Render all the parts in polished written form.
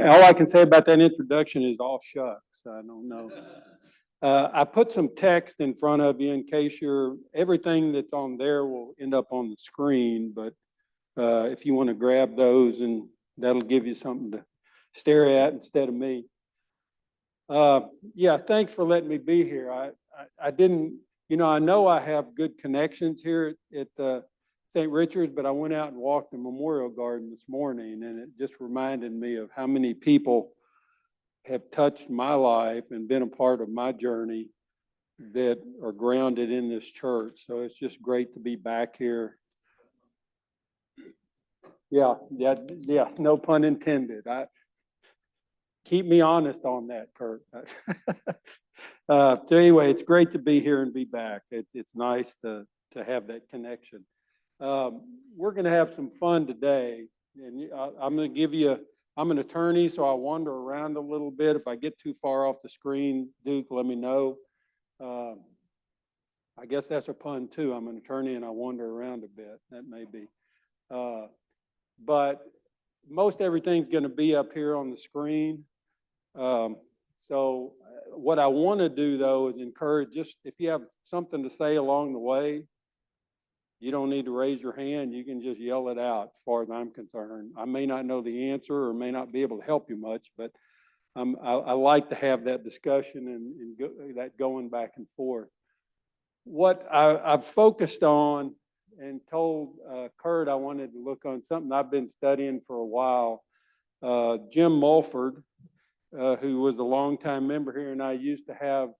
all I can say about that introduction is all shucks. I don't know. I put some text in front of you in case everything that's on there will end up on the screen, but if you want to grab those, and that'll give you something to stare at instead of me. Yeah, thanks for letting me be here. I didn't, I know I have good connections here at St. Richard's, but I went out and walked the Memorial Garden this morning, and it just reminded me of how many people have touched my life and been a part of my journey that are grounded in this church. So it's just great to be back here. Yeah, no pun intended. Keep me honest on that, Kurt. So anyway, it's great to be here and be back. It's nice to have that connection. We're going to have some fun today, and I'm going to give you. I'm an attorney, so I wander around a little bit. If I get too far off the screen, Duke, let me know. I guess that's a pun too. I'm an attorney and I wander around a bit. That may be. But most everything's going to be up here on the screen. So what I want to do, though, is encourage, just if you have something to say along the way, you don't need to raise your hand. You can just yell it out as far as I'm concerned. I may not know the answer or may not be able to help you much, but I like to have that discussion and that going back and forth. What I've focused on and told Kurt I wanted to look on something I've been studying for a while. Jim Mulford, who was a longtime member here, and I used to have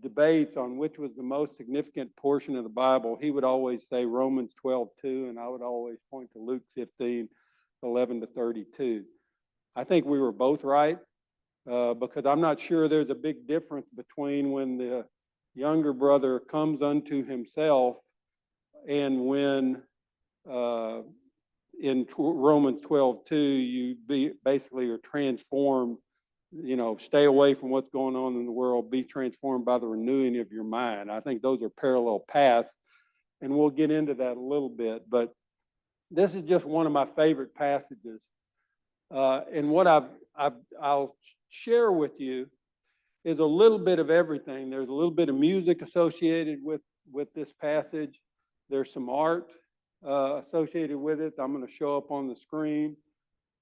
debates on which was the most significant portion of the Bible. He would always say Romans 12:2, and I would always point to Luke 15:11-32. I think we were both right, because I'm not sure there's a big difference between when the younger brother comes unto himself and when in Romans 12:2 you basically are transformed. Stay away from what's going on in the world, be transformed by the renewing of your mind. I think those are parallel paths, and we'll get into that a little bit, but this is just one of my favorite passages. And what I'll share with you is a little bit of everything. There's a little bit of music associated with this passage. There's some art associated with it. I'm going to show up on the screen.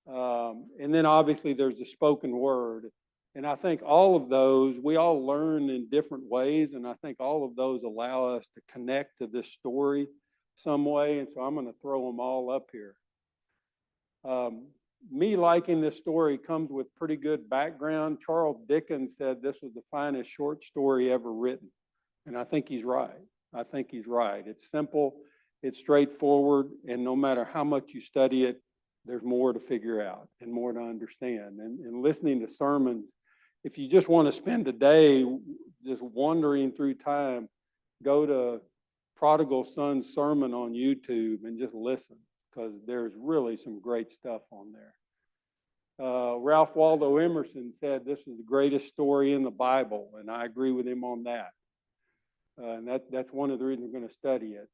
And then obviously there's the spoken word. And I think all of those, we all learn in different ways. And I think all of those allow us to connect to this story some way. And so I'm going to throw them all up here. Me liking this story comes with pretty good background. Charles Dickens said this was the finest short story ever written. And I think he's right. It's simple, it's straightforward, and no matter how much you study it, there's more to figure out and more to understand. And listening to sermons, if you just want to spend a day just wandering through time, go to Prodigal Son's sermon on YouTube and just listen, because there's really some great stuff on there. Ralph Waldo Emerson said this is the greatest story in the Bible, and I agree with him on that. And that's one of the reasons we're going to study it.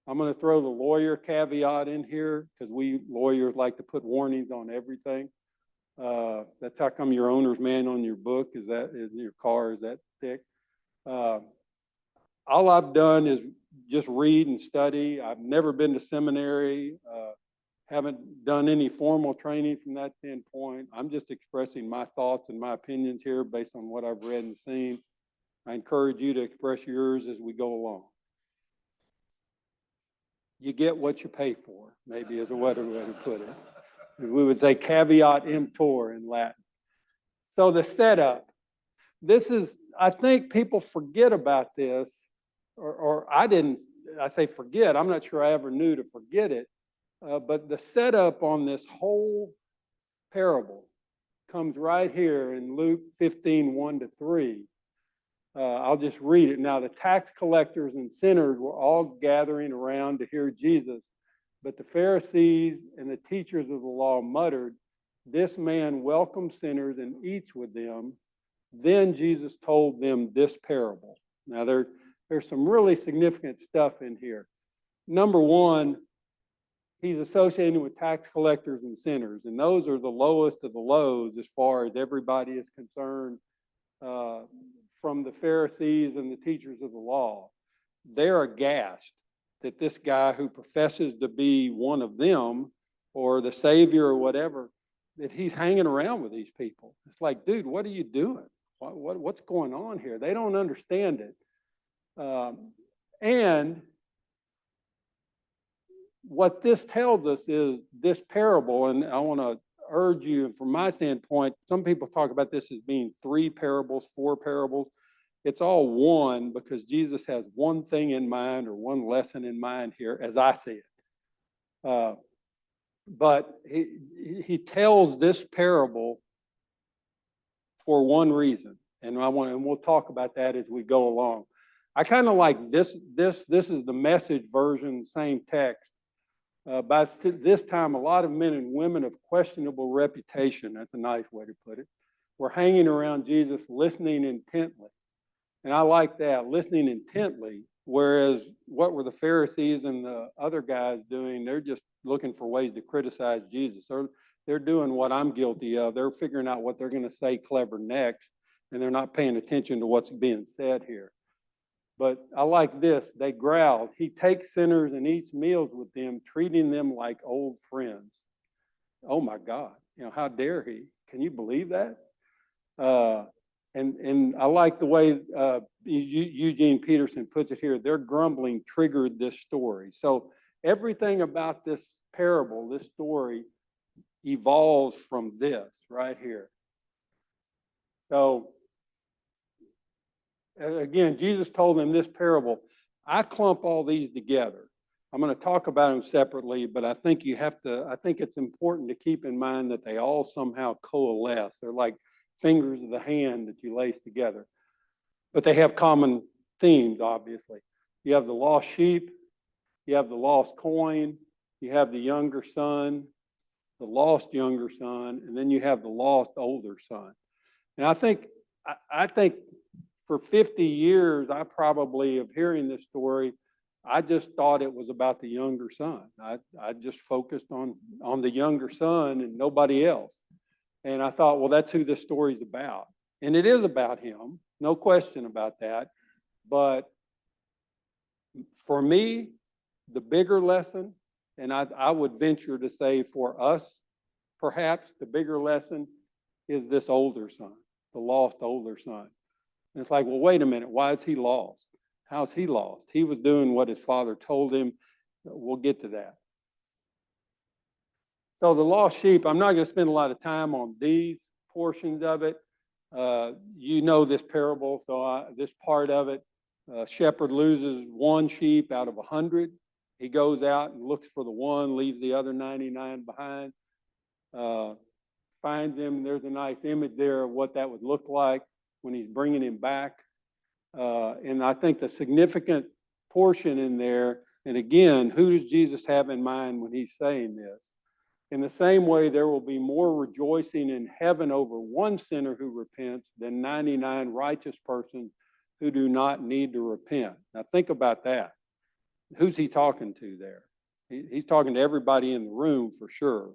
I'm going to throw the lawyer caveat in here, because we lawyers like to put warnings on everything. That's how come your owner's manual on your book is your car is that thick. All I've done is just read and study. I've never been to seminary, haven't done any formal training from that standpoint. I'm just expressing my thoughts and my opinions here based on what I've read and seen. I encourage you to express yours as we go along. You get what you pay for, maybe is a better way to put it. We would say caveat emptor in Latin. So the setup. This is, I think people forget about this, or I say forget, I'm not sure I ever knew to forget it, but the setup on this whole parable comes right here in Luke 15:1-3. I'll just read it. Now, the tax collectors and sinners were all gathering around to hear Jesus, but the Pharisees and the teachers of the law muttered, "This man welcomes sinners and eats with them." Then Jesus told them this parable. Now, there's some really significant stuff in here. Number one, he's associating with tax collectors and sinners, and those are the lowest of the lows as far as everybody is concerned, from the Pharisees and the teachers of the law. They're aghast that this guy who professes to be one of them or the savior or whatever, that he's hanging around with these people. It's like, dude, what are you doing? What's going on here? They don't understand it. And what this tells us is this parable, and I want to urge you, from my standpoint, some people talk about this as being 3 parables, 4 parables. It's all one because Jesus has one thing in mind or one lesson in mind here, as I see it. But he tells this parable for one reason, and we'll talk about that as we go along. I kind of like this. This is the Message version, same text. By this time, a lot of men and women of questionable reputation, that's a nice way to put it, were hanging around Jesus, listening intently. And I like that, listening intently, whereas what were the Pharisees and the other guys doing? They're just looking for ways to criticize Jesus. They're doing what I'm guilty of. They're figuring out what they're going to say clever next, and they're not paying attention to what's being said here. But I like this. They growled. He takes sinners and eats meals with them, treating them like old friends. Oh my God. How dare he? Can you believe that? And I like the way Eugene Peterson puts it here. Their grumbling triggered this story. So everything about this parable, this story, evolves from this right here. So again, Jesus told them this parable. I clump all these together. I'm going to talk about them separately, but I think it's important to keep in mind that they all somehow coalesce. They're like fingers of the hand that you lace together. But they have common themes, obviously. You have the lost sheep, you have the lost coin, you have the younger son, the lost younger son, and then you have the lost older son. And I think for 50 years, I probably, of hearing this story, I just thought it was about the younger son. I just focused on the younger son and nobody else. And I thought, well, that's who this story's about. And it is about him, no question about that. But for me, the bigger lesson, and I would venture to say for us, perhaps the bigger lesson is this older son, the lost older son. And it's like, well, wait a minute, why is he lost? How's he lost? He was doing what his father told him. We'll get to that. So the lost sheep, I'm not going to spend a lot of time on these portions of it. You know this parable, so this part of it, shepherd loses one sheep out of 100. He goes out and looks for the one, leaves the other 99 behind, finds him. There's a nice image there of what that would look like when he's bringing him back. And I think the significant portion in there, and again, who does Jesus have in mind when he's saying this? In the same way, there will be more rejoicing in heaven over one sinner who repents than 99 righteous persons who do not need to repent. Now think about that. Who's he talking to there? He's talking to everybody in the room for sure.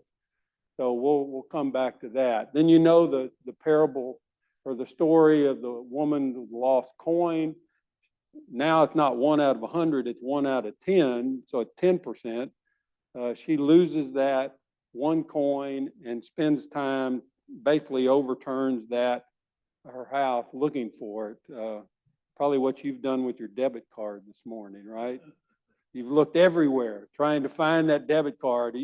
So we'll come back to that. Then the parable or the story of the woman who lost coin. Now it's not 1 out of 100, it's 1 out of 10, so it's 10%. She loses that one coin and spends time, basically overturns her house looking for it. Probably what you've done with your debit card this morning, right? You've looked everywhere trying to find that debit card.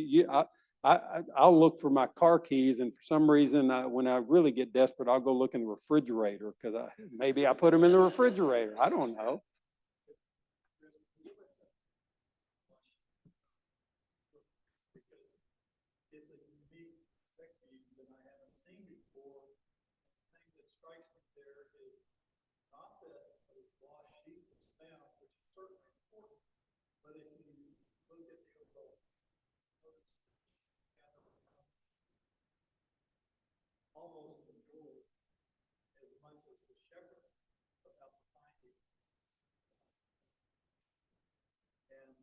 I'll look for my car keys, and for some reason, when I really get desperate, I'll go look in the refrigerator because maybe I put them in the refrigerator. I don't know. It's a unique technique that I haven't seen before. The thing that strikes me there is not that the lost sheep is found, which is certainly important, but if you look at the overall, almost enjoyed as much as the shepherd about the finding. And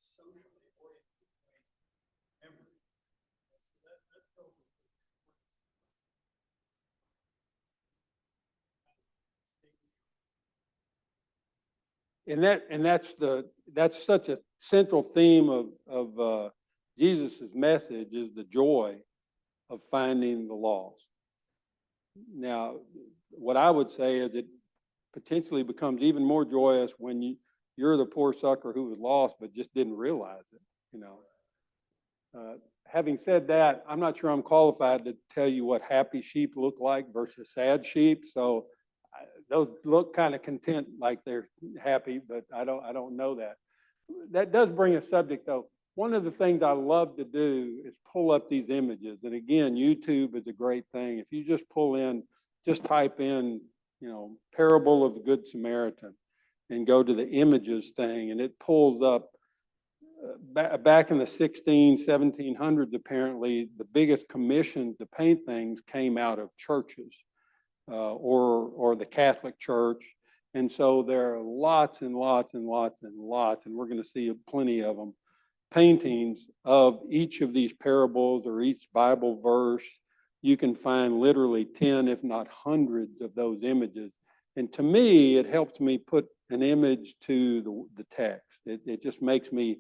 socially oriented between members. And so that tells us that that's such a central theme of Jesus's message is the joy of finding the lost. Now, what I would say is it potentially becomes even more joyous when you're the poor sucker who was lost but just didn't realize it, you know. Having said that, I'm not sure I'm qualified to tell you what happy sheep look like versus sad sheep. So those look kind of content, like they're happy, but I don't know that. That does bring a subject though. One of the things I love to do is pull up these images. And again, YouTube is a great thing. If you just type in, you know, parable of the Good Samaritan and go to the images thing, and it pulls up back in the 1700s, apparently, the biggest commissions to paint things came out of churches or the Catholic Church. And so there are lots and lots and lots and lots, and we're going to see plenty of them, paintings of each of these parables or each Bible verse. You can find literally 10, if not hundreds of those images. And to me, it helps me put an image to the text. It just makes me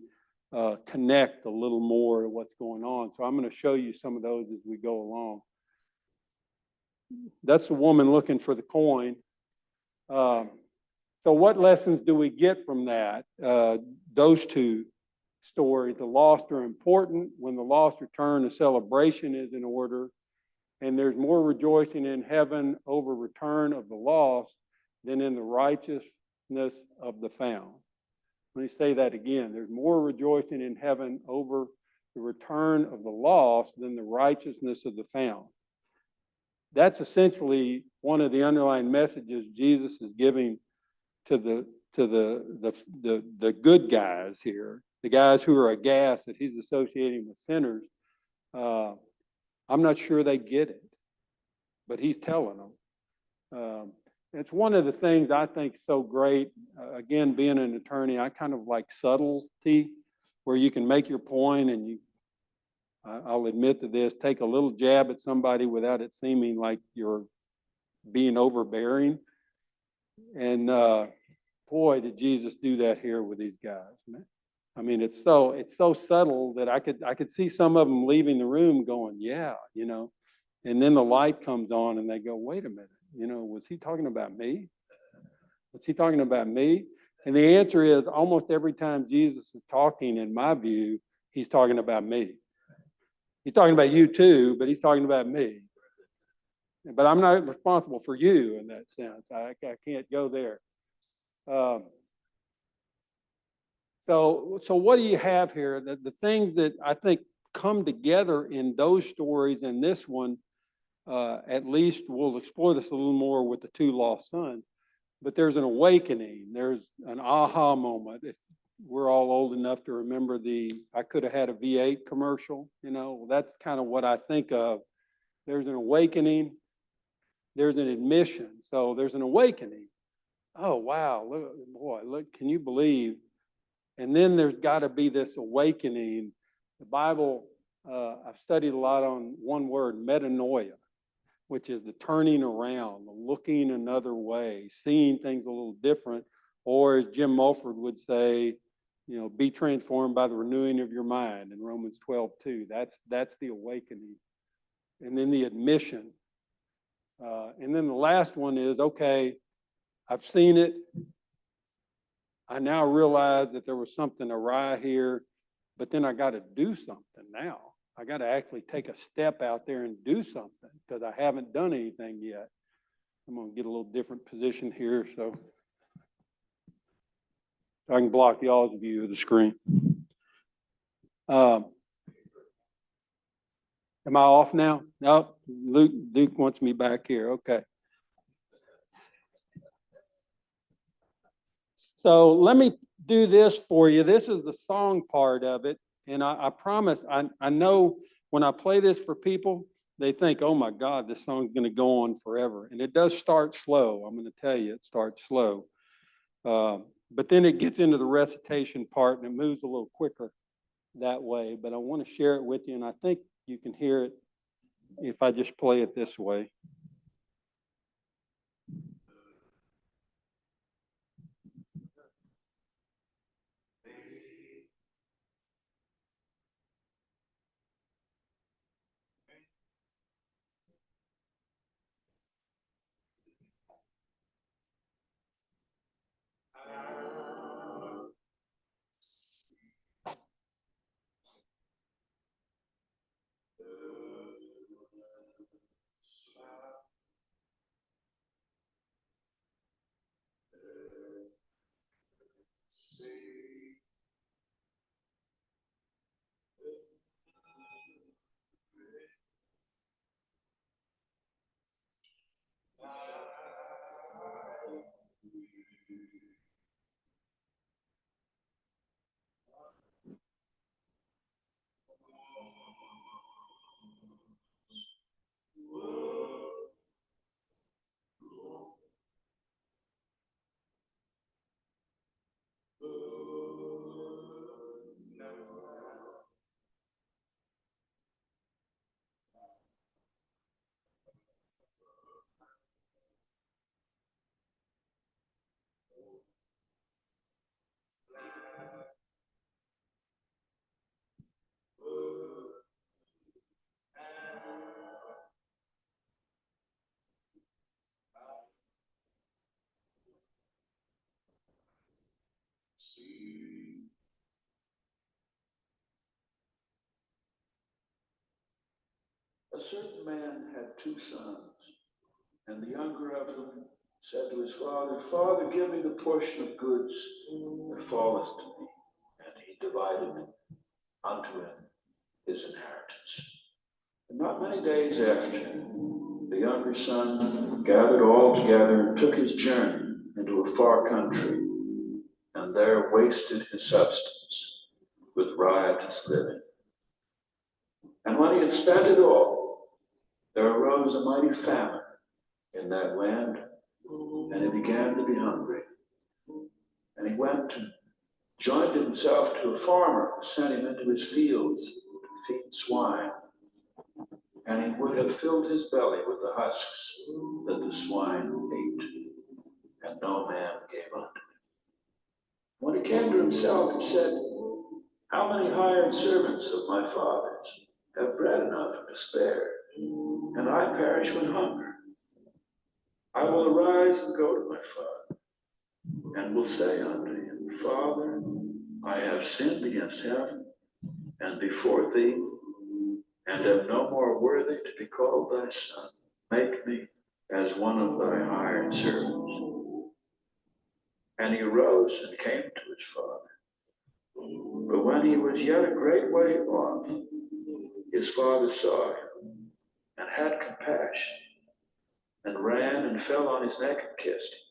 connect a little more to what's going on. So I'm going to show you some of those as we go along. That's the woman looking for the coin. So what lessons do we get from that? Those two stories. The lost are important. When the lost return, a celebration is in order. And there's more rejoicing in heaven over return of the lost than in the righteousness of the found. Let me say that again. There's more rejoicing in heaven over the return of the lost than the righteousness of the found. That's essentially one of the underlying messages Jesus is giving to the good guys here, the guys who are aghast that he's associating with sinners. I'm not sure they get it, but he's telling them. It's one of the things I think so great. Again, being an attorney, I kind of like subtlety, where you can make your point and I'll admit to this, take a little jab at somebody without it seeming like you're being overbearing. And boy, did Jesus do that here with these guys, man. I mean, it's so subtle that I could see some of them leaving the room going, yeah, you know, and then the light comes on and they go, wait a minute, you know, was he talking about me? Was he talking about me? And the answer is almost every time Jesus is talking, in my view, he's talking about me. He's talking about you too, but he's talking about me. But I'm not responsible for you in that sense. I can't go there. So what do you have here? The things that I think come together in those stories and this one, at least we'll explore this a little more with the two lost sons, but there's an awakening. There's an aha moment. If we're all old enough to remember I could have had a V8 commercial, you know, that's kind of what I think of. There's an awakening. There's an admission. So there's an awakening. Oh, wow. Look, can you believe? And then there's got to be this awakening. The Bible, I've studied a lot on one word, metanoia, which is the turning around, the looking another way, seeing things a little different, or as Jim Mulford would say, you know, be transformed by the renewing of your mind in Romans 12:2. That's the awakening. And then the admission. And then the last one is, okay, I've seen it. I now realize that there was something awry here, but then I got to do something now. I got to actually take a step out there and do something because I haven't done anything yet. I'm going to get a little different position here so I can block y'all's view of the screen. Am I off now? No, Duke wants me back here. Okay. So let me do this for you. This is the song part of it. And I promise, I know when I play this for people, they think, oh my God, this song's going to go on forever. And it does start slow. I'm going to tell you, it starts slow. But then it gets into the recitation part and it moves a little quicker that way. But I want to share it with you, and I think you can hear it if I just play it this way. A certain man had 2 sons, and the younger of them said to his father, Father, give me the portion of goods that falleth to me. And he divided unto him his inheritance. And not many days after, the younger son gathered all together and took his journey into a far country, and there wasted his substance with riotous living. And when he had spent it all, there arose a mighty famine in that land, and he began to be hungry. And he went and joined himself to a farmer who sent him into his fields to feed swine. And he would have filled his belly with the husks that the swine ate, and no man gave unto him. When he came to himself, he said, How many hired servants of my father's have bread enough and to spare, and I perish with hunger? I will arise and go to my father, and will say unto him, Father, I have sinned against heaven and before thee, and am no more worthy to be called thy son. Make me as one of thy hired servants. And he arose and came to his father. But when he was yet a great way off, his father saw him, and had compassion, and ran and fell on his neck and kissed him.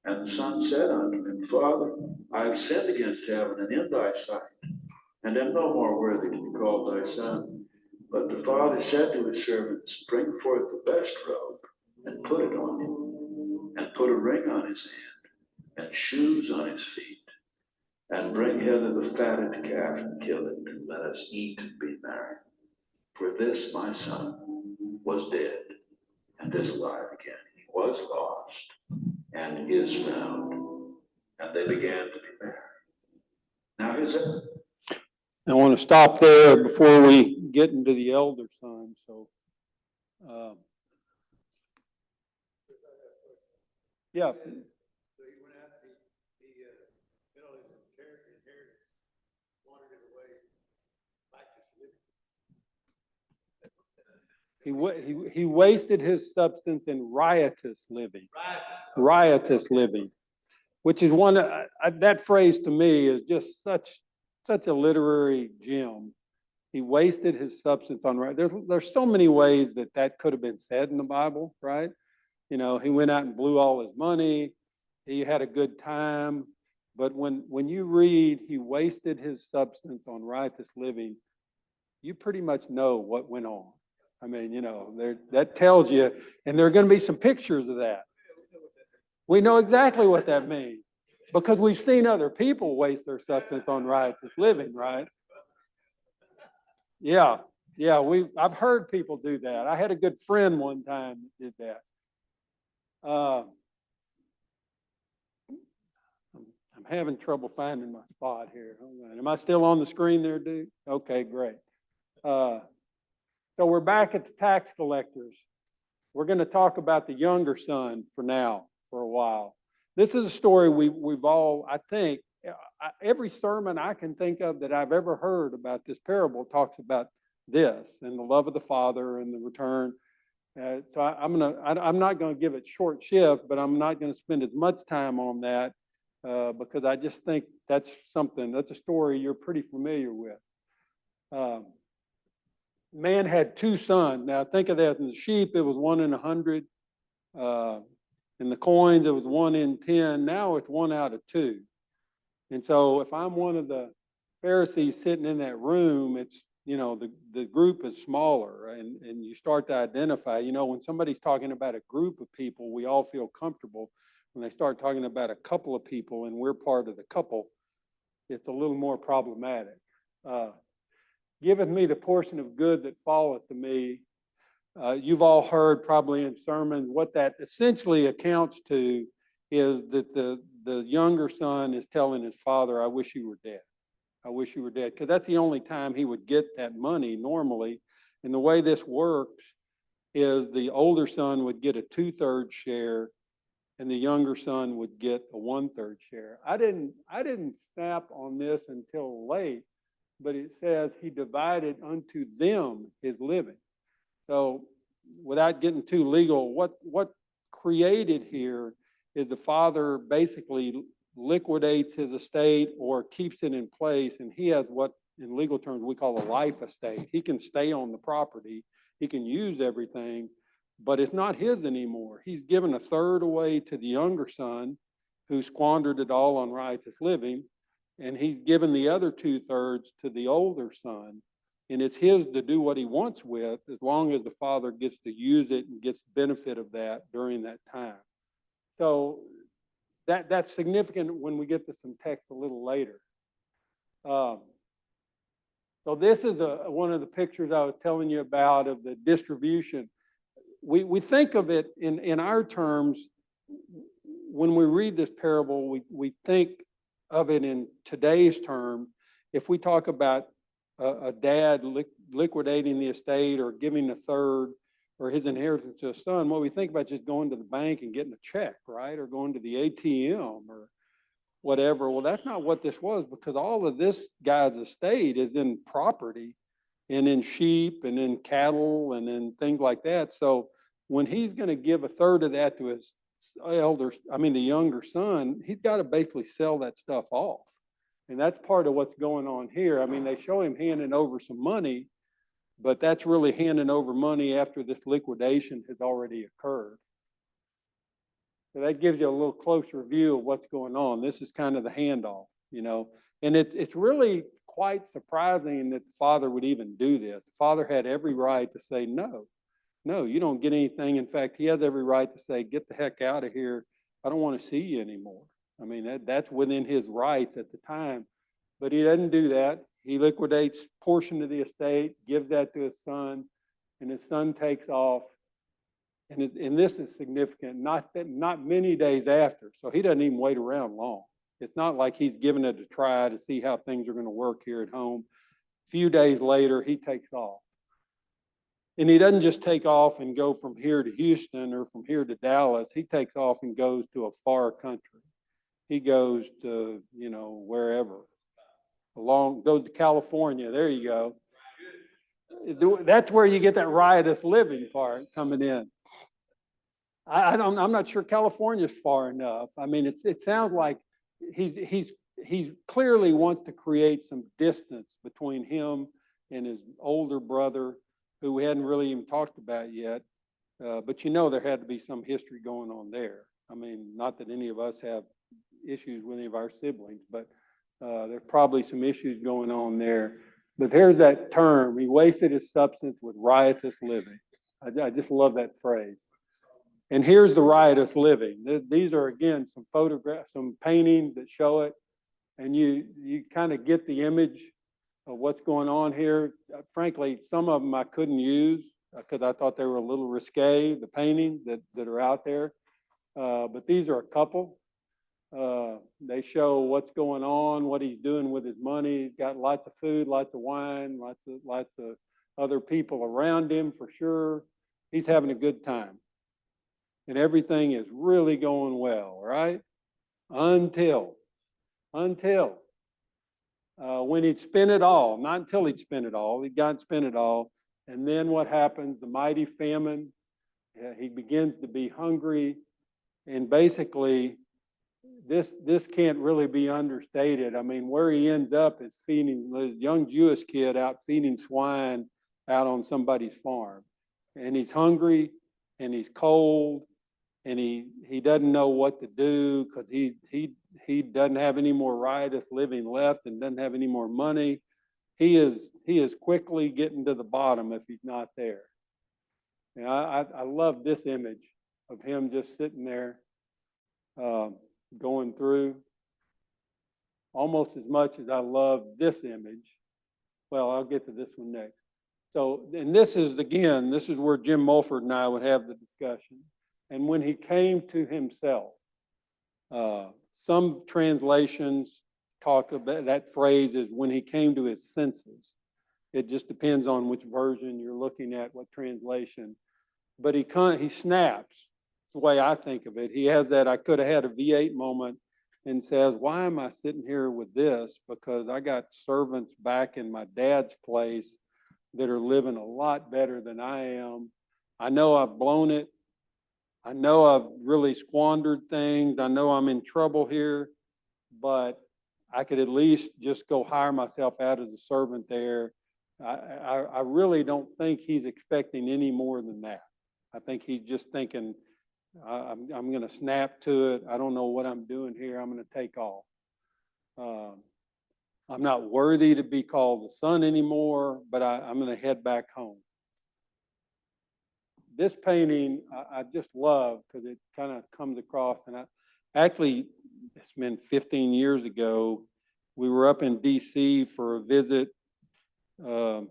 And the son said unto him, Father, I have sinned against heaven and in thy sight, and am no more worthy to be called thy son. But the father said to his servants, Bring forth the best robe, and put it on him, and put a ring on his hand, and shoes on his feet, and bring hither the fatted calf, and kill it, and let us eat and be merry. For this my son was dead, and is alive again. He was lost, and is found. And they began to be merry. Now I want to stop there before we get into the elder son. So, yeah. So he went out, his inheritance, wandered it away, righteous living. He wasted his substance in riotous living. Riotous living, which is one, that phrase to me is just such a literary gem. He wasted his substance on right. There's so many ways that could have been said in the Bible, right? You know, he went out and blew all his money. He had a good time. But when you read, he wasted his substance on riotous living, you pretty much know what went on. I mean, you know, that tells you, and there are going to be some pictures of that. We know exactly what that means. Because we've seen other people waste their substance on riotous living, right? Yeah, yeah, I've heard people do that. I had a good friend one time that did that. I'm having trouble finding my spot here. Hold on. Am I still on the screen there, dude? Okay, great. So we're back at the tax collectors. We're going to talk about the younger son for now, for a while. This is a story we've all, I think, every sermon I can think of that I've ever heard about this parable talks about this and the love of the Father and the return. So I'm not going to give it short shift, but I'm not going to spend as much time on that because I just think that's a story you're pretty familiar with. Man had two sons. Now think of that. In the sheep, it was 1 in 100. In the coins, it was 1 in 10. Now it's 1 out of 2. And so if I'm one of the Pharisees sitting in that room, it's, the group is smaller and you start to identify, when somebody's talking about a group of people, we all feel comfortable. When they start talking about a couple of people and we're part of the couple, it's a little more problematic. Giveth me the portion of good that falleth to me. You've all heard probably in sermons what that essentially accounts to is that the younger son is telling his father, I wish you were dead. I wish you were dead. Because that's the only time he would get that money normally. And the way this works is the older son would get a 2/3 share and the younger son would get a 1/3 share. I didn't snap on this until late, but it says he divided unto them his living. So without getting too legal, what created here is the father basically liquidates his estate or keeps it in place, and he has what in legal terms we call a life estate. He can stay on the property, he can use everything, but it's not his anymore. He's given 1/3 away to the younger son who squandered it all on riotous living, and he's given the other 2/3 to the older son. And it's his to do what he wants with, as long as the father gets to use it and gets benefit of that during that time. So that's significant when we get to some text a little later. So this is one of the pictures I was telling you about of the distribution. We think of it in our terms, when we read this parable, we think of it in today's terms. If we talk about a dad liquidating the estate or giving 1/3 or his inheritance to a son, what we think about just going to the bank and getting a check, right? Or going to the ATM or whatever. Well, that's not what this was, because all of this guy's estate is in property and in sheep and in cattle and in things like that. So when he's going to give 1/3 of that to his the younger son, he's got to basically sell that stuff off. And that's part of what's going on here. I mean, they show him handing over some money, but that's really handing over money after this liquidation has already occurred. So that gives you a little closer view of what's going on. This is kind of the handoff, and it's really quite surprising that the father would even do this. The father had every right to say, no, you don't get anything. In fact, he has every right to say, get the heck out of here. I don't want to see you anymore. I mean, that's within his rights at the time, but he doesn't do that. He liquidates a portion of the estate, gives that to his son, and his son takes off. And this is significant, not many days after. So he doesn't even wait around long. It's not like he's giving it a try to see how things are going to work here at home. A few days later, he takes off. And he doesn't just take off and go from here to Houston or from here to Dallas. He takes off and goes to a far country. He goes to, wherever. Goes to California. There you go. That's where you get that riotous living part coming in. I'm not sure California's far enough. I mean, it sounds like he's clearly wants to create some distance between him and his older brother, who we hadn't really even talked about yet. But there had to be some history going on there. I mean, not that any of us have issues with any of our siblings, but there's probably some issues going on there. But here's that term: he wasted his substance with riotous living. I just love that phrase. And here's the riotous living. These are, again, some photographs, some paintings that show it. And you kind of get the image of what's going on here. Frankly, some of them I couldn't use because I thought they were a little risque, the paintings that are out there. But these are a couple. They show what's going on, what he's doing with his money. He's got lots of food, lots of wine, lots of other people around him for sure. He's having a good time. And everything is really going well, right? Until when he'd spent it all, not until he'd spent it all, he'd gotten spent it all. And then what happens? The mighty famine. He begins to be hungry. And basically, this can't really be understated. I mean, where he ends up is feeding a young Jewish kid out feeding swine out on somebody's farm. And he's hungry and he's cold and he doesn't know what to do because he doesn't have any more riotous living left and doesn't have any more money. He is quickly getting to the bottom if he's not there. And I love this image of him just sitting there going through almost as much as I love this image. Well, I'll get to this one next. So, and this is where Jim Mulford and I would have the discussion. And when he came to himself, some translations talk about that phrase is when he came to his senses. It just depends on which version you're looking at, what translation. But he snaps, the way I think of it. He has that I could have had a V8 moment and says, why am I sitting here with this? Because I got servants back in my dad's place that are living a lot better than I am. I know I've blown it. I know I've really squandered things. I know I'm in trouble here, but I could at least just go hire myself out as a servant there. I really don't think he's expecting any more than that. I think he's just thinking, I'm going to snap to it. I don't know what I'm doing here. I'm going to take off. I'm not worthy to be called the son anymore, but I'm going to head back home. This painting I just love because it kind of comes across, and it's been 15 years ago. We were up in DC for a visit, going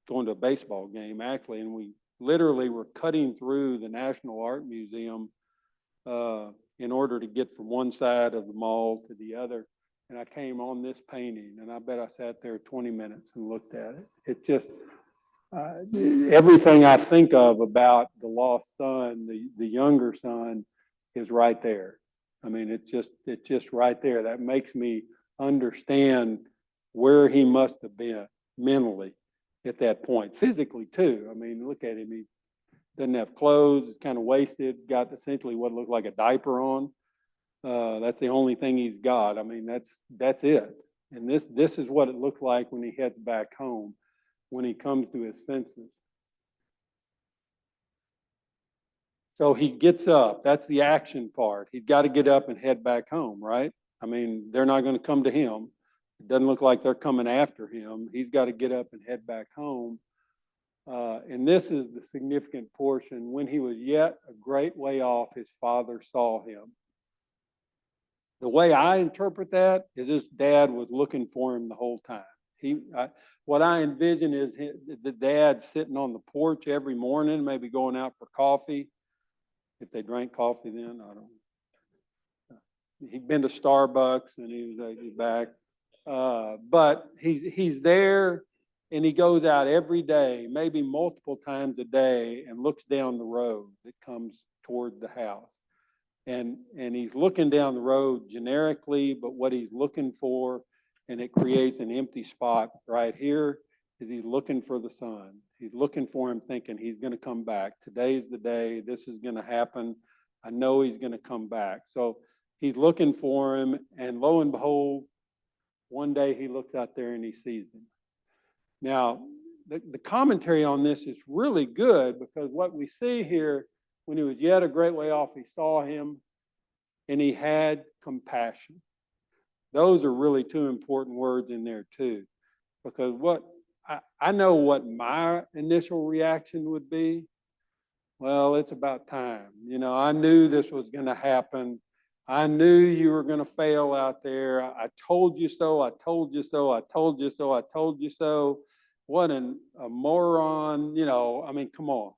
to a baseball game actually, and we literally were cutting through the National Art Museum in order to get from one side of the mall to the other. And I came on this painting, and I bet I sat there 20 minutes and looked at it. It just, everything I think of about the lost son, the younger son, is right there. I mean, it's just right there. That makes me understand where he must have been mentally at that point, physically too. I mean, look at him. He doesn't have clothes, he's kind of wasted, got essentially what looked like a diaper on. That's the only thing he's got. I mean, that's it. And this is what it looks like when he heads back home, when he comes to his senses. So he gets up. That's the action part. He's got to get up and head back home, right? I mean, they're not going to come to him. It doesn't look like they're coming after him. He's got to get up and head back home. And this is the significant portion. When he was yet a great way off, his father saw him. The way I interpret that is his dad was looking for him the whole time. What I envision is the dad sitting on the porch every morning, maybe going out for coffee. If they drank coffee then, I don't know. He'd been to Starbucks and he's back. But he's there and he goes out every day, maybe multiple times a day, and looks down the road that comes toward the house. And he's looking down the road generically, but what he's looking for, and it creates an empty spot right here, is he's looking for the son. He's looking for him thinking he's going to come back. Today's the day. This is going to happen. I know he's going to come back. So he's looking for him, and lo and behold, one day he looks out there and he sees him. Now, the commentary on this is really good because what we see here, when he was yet a great way off, he saw him and he had compassion. Those are really two important words in there too, because I know what my initial reaction would be, well, it's about time. You know, I knew this was going to happen. I knew you were going to fail out there. I told you so. I told you so. I told you so. I told you so. What a moron. You know, I mean, come on.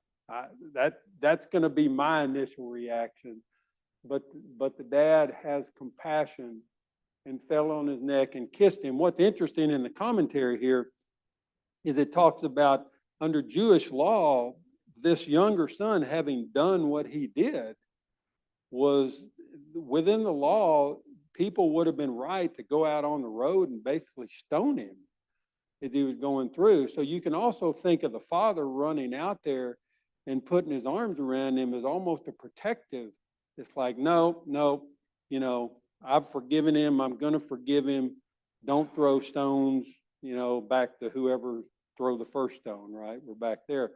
That's going to be my initial reaction. But the dad has compassion and fell on his neck and kissed him. What's interesting in the commentary here is it talks about under Jewish law, this younger son, having done what he did, was within the law, people would have been right to go out on the road and basically stone him as he was going through. So you can also think of the father running out there and putting his arms around him as almost a protective. It's like, no, you know, I've forgiven him. I'm going to forgive him. Don't throw stones, you know, back to whoever throw the first stone, right? We're back there.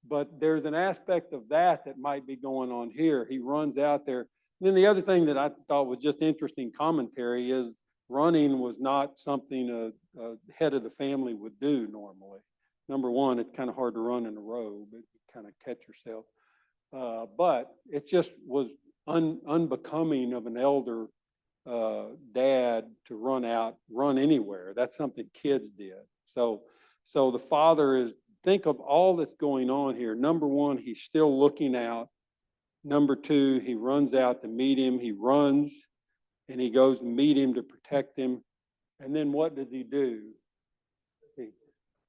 But there's an aspect of that might be going on here. He runs out there. And then the other thing that I thought was just interesting commentary is running was not something a head of the family would do normally. Number one, it's kind of hard to run in a row, but you kind of catch yourself. But it just was unbecoming of an elder dad to run anywhere. That's something kids did. So the father is, think of all that's going on here. Number one, he's still looking out. Number two, he runs out to meet him. He runs and he goes to meet him to protect him. And then what does he do?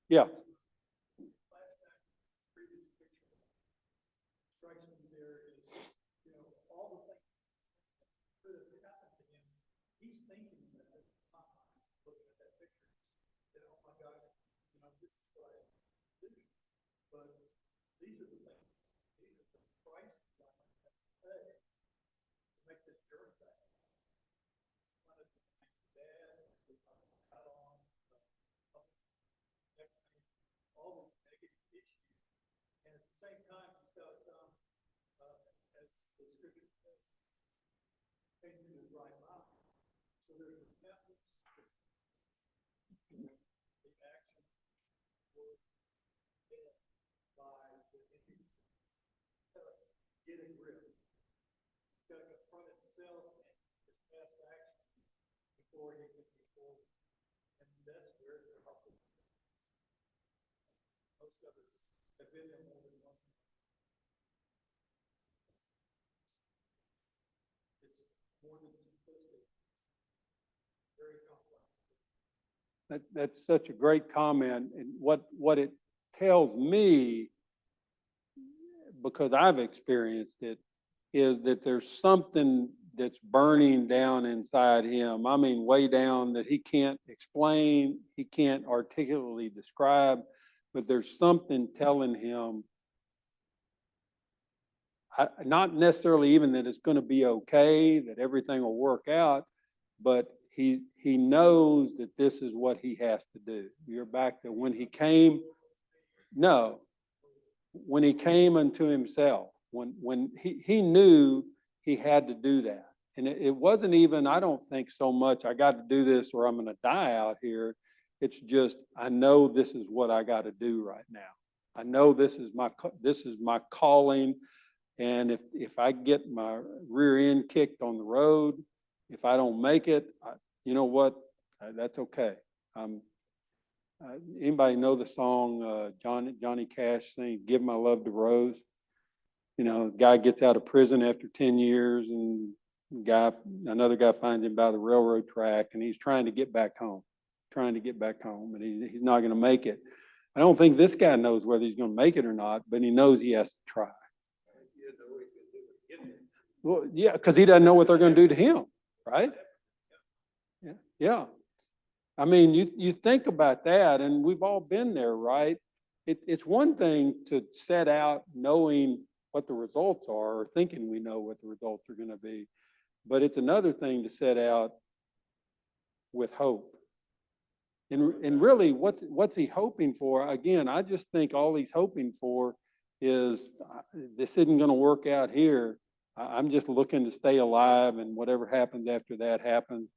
Yeah. Strikes me there is, you know, all the things that could have happened to him. He's thinking that at the time, looking at that picture, that, oh my gosh, you know, this is what I have to do. But these are the things, these are the prices I have to pay to make this journey back. One of the dad, out on all these negative issues. And at the same time, he's got to come, as the scripture says, came to his right mind. So there's repentance, the action was dead by the image. Get a grip. He's got to confront himself and his past action before he can move forward. And that's where the help is. Most of us have been there more than once. It's more than simplistic, very complex. That's such a great comment. And what it tells me, because I've experienced it, is that there's something that's burning down inside him. I mean, way down, that he can't explain, he can't articulately describe, but there's something telling him, not necessarily even that it's going to be okay, that everything will work out, but he knows that this is what he has to do. You're back to when he came, no, when he came unto himself, when he knew he had to do that. And it wasn't even, I don't think so much, I got to do this or I'm going to die out here. It's just, I know this is what I got to do right now. I know this is my calling. And if I get my rear end kicked on the road, if I don't make it, you know what? That's okay. Anybody know the song Johnny Cash sing, "Give My Love to Rose"? You know, the guy gets out of prison after 10 years and another guy finds him by the railroad track and he's trying to get back home, and he's not going to make it. I don't think this guy knows whether he's going to make it or not, but he knows he has to try. Well, yeah, because he doesn't know what they're going to do to him, right? Yeah. I mean, you think about that, and we've all been there, right? It's one thing to set out knowing what the results are or thinking we know what the results are going to be, but it's another thing to set out with hope. And really, what's he hoping for? Again, I just think all he's hoping for is this isn't going to work out here. I'm just looking to stay alive, and whatever happens after that happens.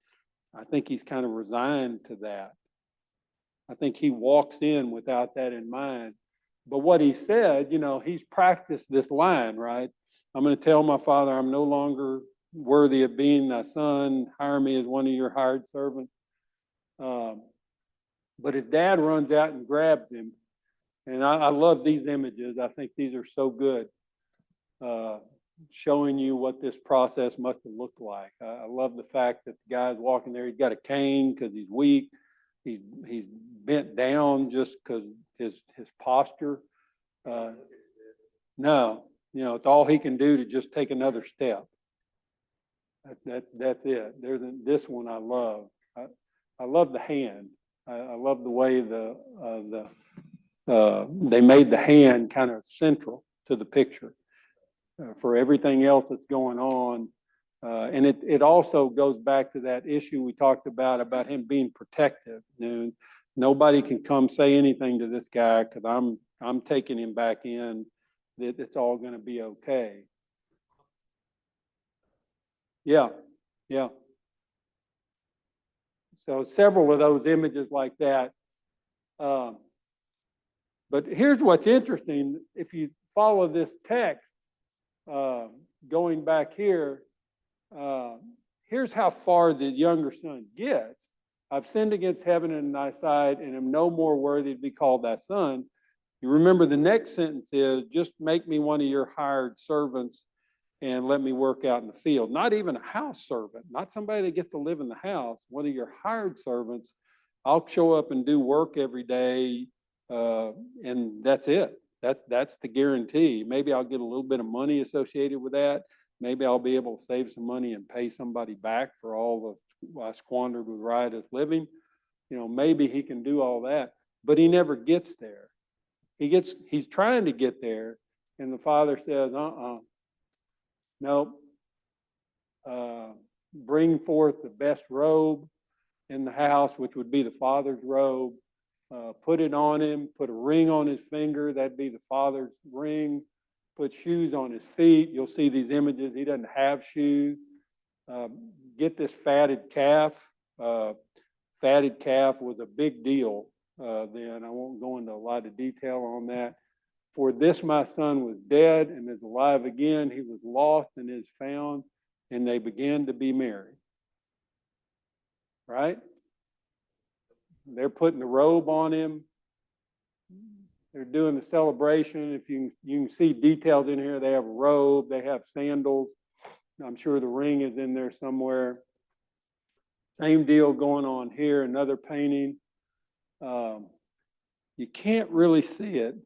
I think he's kind of resigned to that. I think he walks in without that in mind. But what he said, he's practiced this line, right? I'm going to tell my father I'm no longer worthy of being thy son. Hire me as one of your hired servants. But his dad runs out and grabs him. And I love these images. I think these are so good, showing you what this process must have looked like. I love the fact that the guy's walking there. He's got a cane because he's weak. He's bent down just because his posture. No, it's all he can do to just take another step. That's it. This one I love. I love the hand. I love the way they made the hand kind of central to the picture for everything else that's going on. And it also goes back to that issue we talked about him being protective. Nobody can come say anything to this guy because I'm taking him back in. That it's all going to be okay. Yeah. So several of those images like that. But here's what's interesting. If you follow this text, going back here, here's how far the younger son gets. I've sinned against heaven and thy sight, and am no more worthy to be called thy son. You remember the next sentence is, just make me one of your hired servants and let me work out in the field. Not even a house servant, not somebody that gets to live in the house, one of your hired servants. I'll show up and do work every day, and that's it. That's the guarantee. Maybe I'll get a little bit of money associated with that. Maybe I'll be able to save some money and pay somebody back for all the I squandered with riotous living. Maybe he can do all that, but he never gets there. He's trying to get there, and the father says, nope. Bring forth the best robe in the house, which would be the father's robe. Put it on him, put a ring on his finger, that'd be the father's ring. Put shoes on his feet. You'll see these images. He doesn't have shoes. Get this fatted calf. Fatted calf was a big deal then. I won't go into a lot of detail on that. For this my son was dead and is alive again. He was lost and is found, and they began to be merry. Right? They're putting the robe on him. They're doing the celebration. If you can see details in here, they have a robe, they have sandals. I'm sure the ring is in there somewhere. Same deal going on here, another painting. You can't really see it.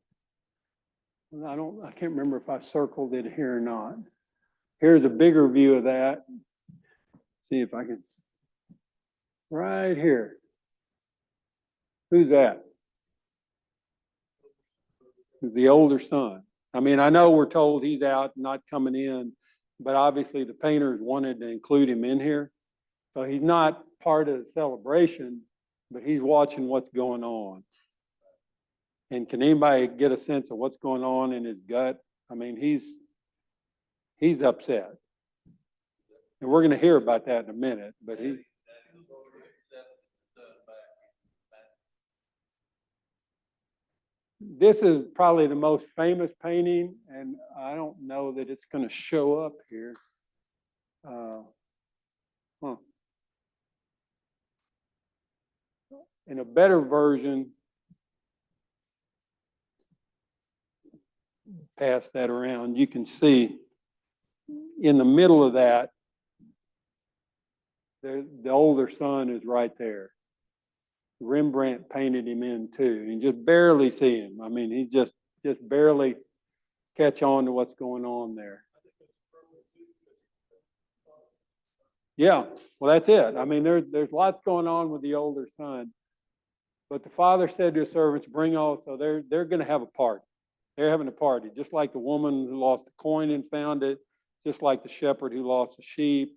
I can't remember if I circled it here or not. Here's a bigger view of that. See if I can. Right here. Who's that? The older son. I mean, I know we're told he's out, not coming in, but obviously the painters wanted to include him in here. So he's not part of the celebration, but he's watching what's going on. And can anybody get a sense of what's going on in his gut? I mean, he's upset. And we're going to hear about that in a minute, but this is probably the most famous painting, and I don't know that it's going to show up here. In a better version, pass that around, you can see in the middle of that, the older son is right there. Rembrandt painted him in too. You just barely see him. I mean, he just barely catch on to what's going on there. Yeah, well, that's it. I mean, there's lots going on with the older son. But the father said to his servants, bring all, so they're going to have a party. They're having a party, just like the woman who lost the coin and found it, just like the shepherd who lost the sheep.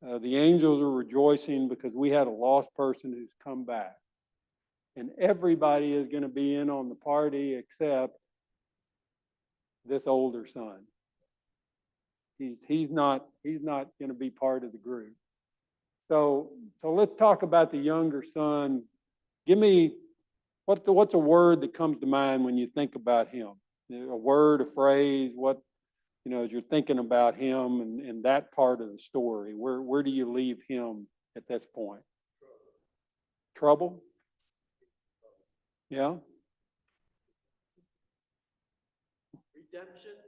The angels are rejoicing because we had a lost person who's come back. And everybody is going to be in on the party except this older son. He's not going to be part of the group. So let's talk about the younger son. Give me what's a word that comes to mind when you think about him? A word, a phrase, what, as you're thinking about him and that part of the story, where do you leave him at this point? Trouble? Yeah.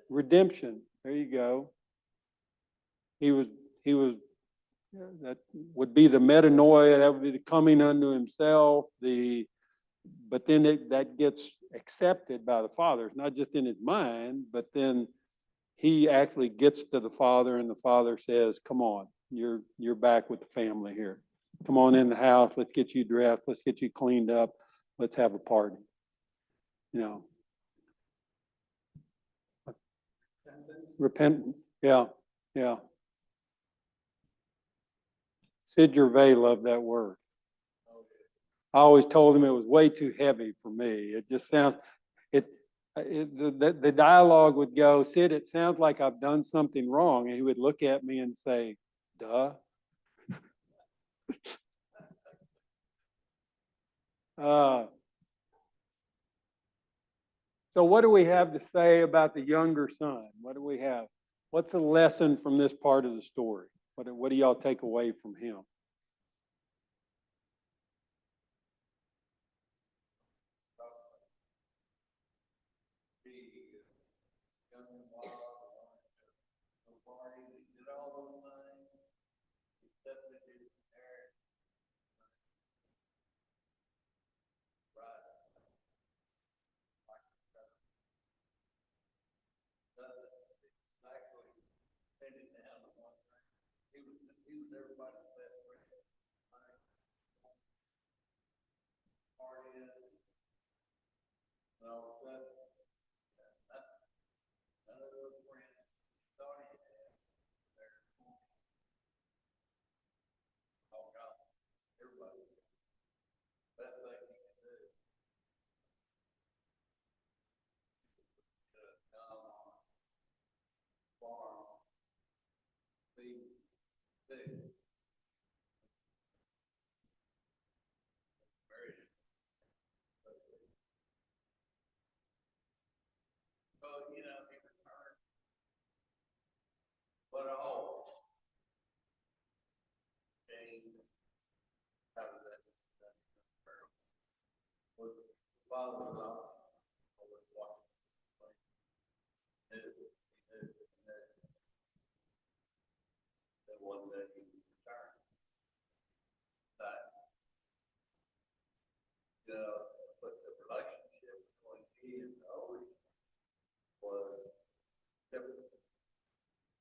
Redemption. There you go. He was, that would be the metanoia, that would be the coming unto himself, but then that gets accepted by the Father. It's not just in his mind, but then he actually gets to the Father, and the Father says, come on, you're back with the family here. Come on in the house, let's get you dressed, let's get you cleaned up, let's have a party. Repentance. Yeah. Sid Gervais loved that word. I always told him it was way too heavy for me. It just sounds, the dialogue would go, Sid, it sounds like I've done something wrong. And he would look at me and say, duh. So what do we have to say about the younger son? What do we have? What's a lesson from this part of the story? What do y'all take away from him?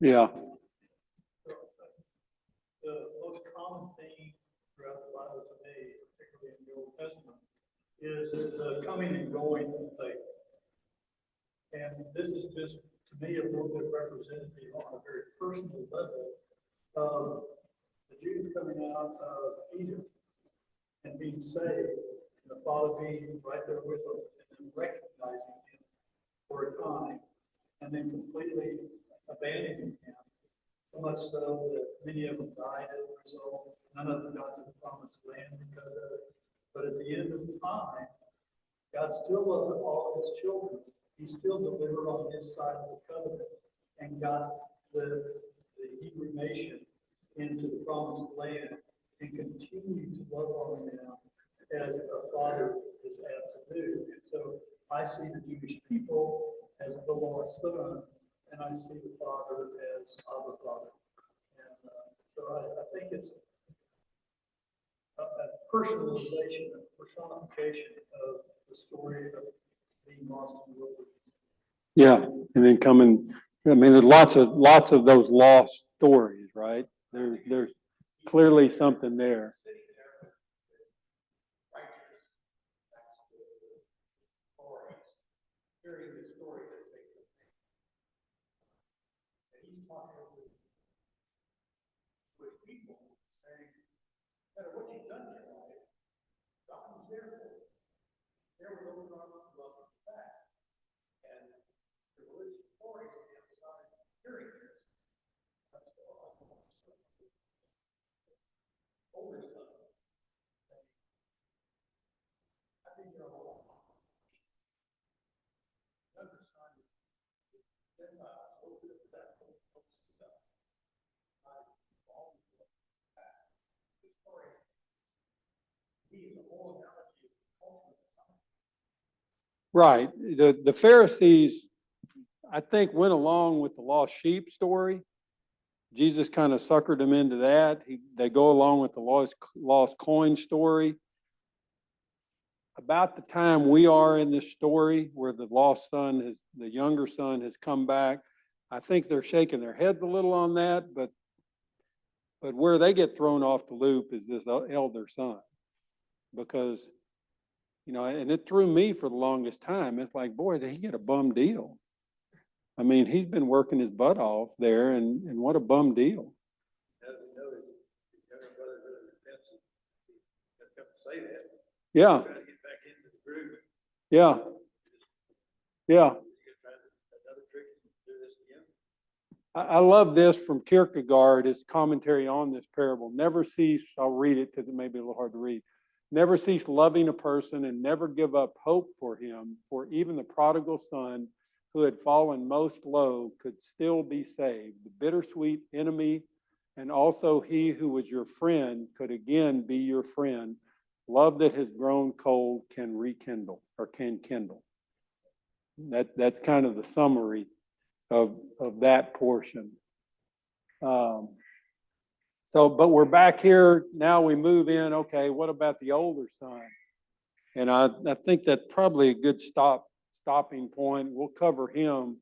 Yeah. The most common theme throughout the Bible to me, particularly in the Old Testament, is the coming and going of faith. And this is just, to me, a little bit representative on a very personal level of the Jews coming out of Egypt and being saved, and the Father being right there with them, and then recognizing him for a time, and then completely abandoning him. So much so that many of them died as a result. None of them got to the promised land because of it. But at the end of the time, God still loved all his children. He still delivered on his side of the covenant and got the Hebrew nation into the promised land and continued to love on them as a father is apt to do. And so I see the Jewish people as the lost son, and I see the Father as our Father. And so I think it's a personalization, a personification of the story of being lost in the wilderness. Yeah, and then there's lots of those lost stories, right? There's clearly something there. Right. The Pharisees, I think, went along with the lost sheep story. Jesus kind of suckered them into that. They go along with the lost coin story. About the time we are in this story where the lost son, the younger son has come back, I think they're shaking their heads a little on that, but where they get thrown off the loop is this elder son. Because, and it threw me for the longest time. It's like, boy, did he get a bum deal? I mean, he's been working his butt off there, and what a bum deal. As we know, his younger brother really repents and he kept to say that. Yeah. Trying to get back into the groove. Yeah. Yeah. Another trick to do this again. I love this from Kierkegaard, his commentary on this parable. Never cease, I'll read it because it may be a little hard to read. Never cease loving a person and never give up hope for him, for even the prodigal son who had fallen most low could still be saved. The bittersweet enemy and also he who was your friend could again be your friend. Love that has grown cold can rekindle or can kindle. That's kind of the summary of that portion. But we're back here now. We move in. Okay, what about the older son? And I think that's probably a good stopping point. We'll cover him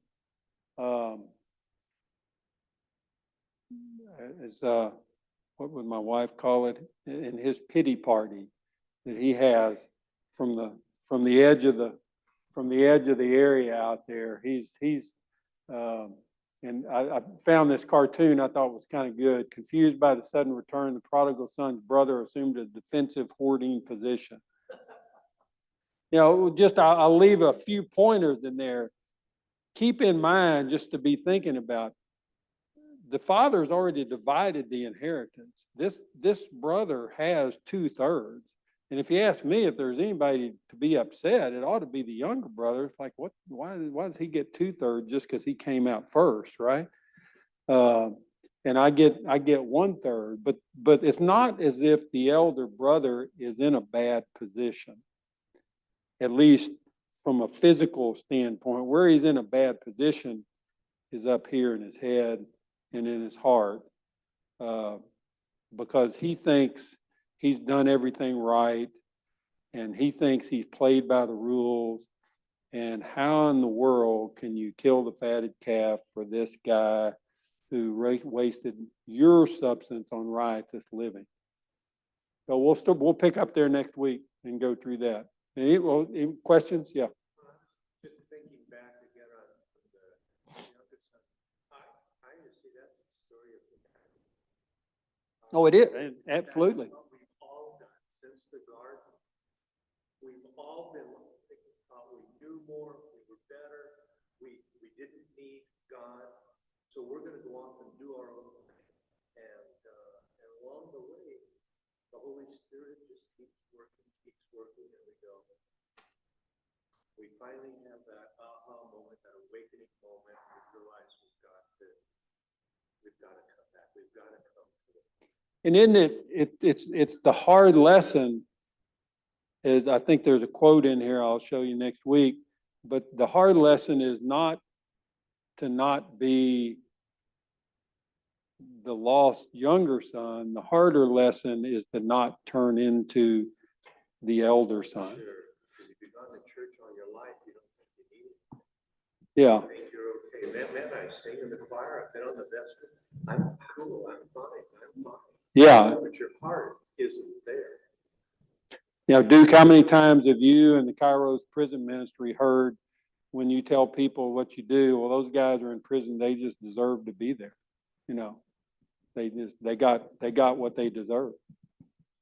as what would my wife call it, in his pity party that he has from the edge of the area out there. And I found this cartoon I thought was kind of good. Confused by the sudden return, the prodigal son's brother assumed a defensive hoarding position. I'll leave a few pointers in there. Keep in mind, just to be thinking about, the father's already divided the inheritance. This brother has 2/3. And if you ask me if there's anybody to be upset, it ought to be the younger brother. It's like, why does he get 2/3 just because he came out first, right? And I get 1/3, but it's not as if the elder brother is in a bad position, at least from a physical standpoint. Where he's in a bad position is up here in his head and in his heart, because he thinks he's done everything right, and he thinks he's played by the rules. And how in the world can you kill the fatted calf for this guy who wasted your substance on riotous living? So we'll pick up there next week and go through that. Any questions? Yeah. Just thinking back again on the younger son, I just see that's the story of the guy. Oh, it is. Absolutely. That's what we've all done since the garden. We've all been thinking, we knew more, we were better, we didn't need God, so we're going to go off and do our own thing. And along the way, the Holy Spirit just keeps working, and we go. We finally have that aha moment, that awakening moment. We realize we've got to come back. We've got to come to it. And isn't it's the hard lesson. Is, I think there's a quote in here I'll show you next week, but the hard lesson is not to not be the lost younger son. The harder lesson is to not turn into the elder son. Sure. If you've gone to church all your life, you don't think you need it. Yeah. You think you're okay. Man, I sing in the choir. I've been on the vestry. I'm cool. I'm fine. Yeah. But your heart isn't there. Duke, how many times have you and the Kairos prison ministry heard when you tell people what you do, well, those guys are in prison, they just deserve to be there. They got what they deserve.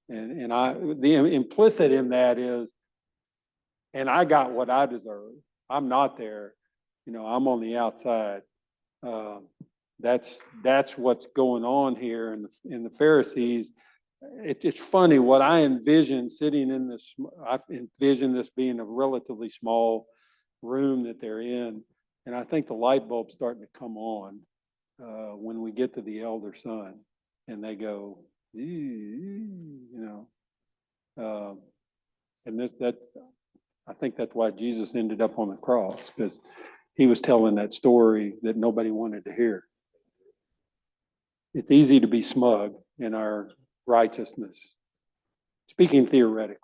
And the implicit in that is, and I got what I deserve. I'm not there. I'm on the outside. That's what's going on here in the Pharisees. It's funny what I envision sitting in this. I envision this being a relatively small room that they're in, and I think the light bulb's starting to come on when we get to the elder son, and they go, and that I think that's why Jesus ended up on the cross, because he was telling that story that nobody wanted to hear. It's easy to be smug in our righteousness, speaking theoretically.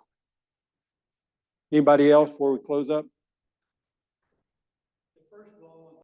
Anybody else before we close up?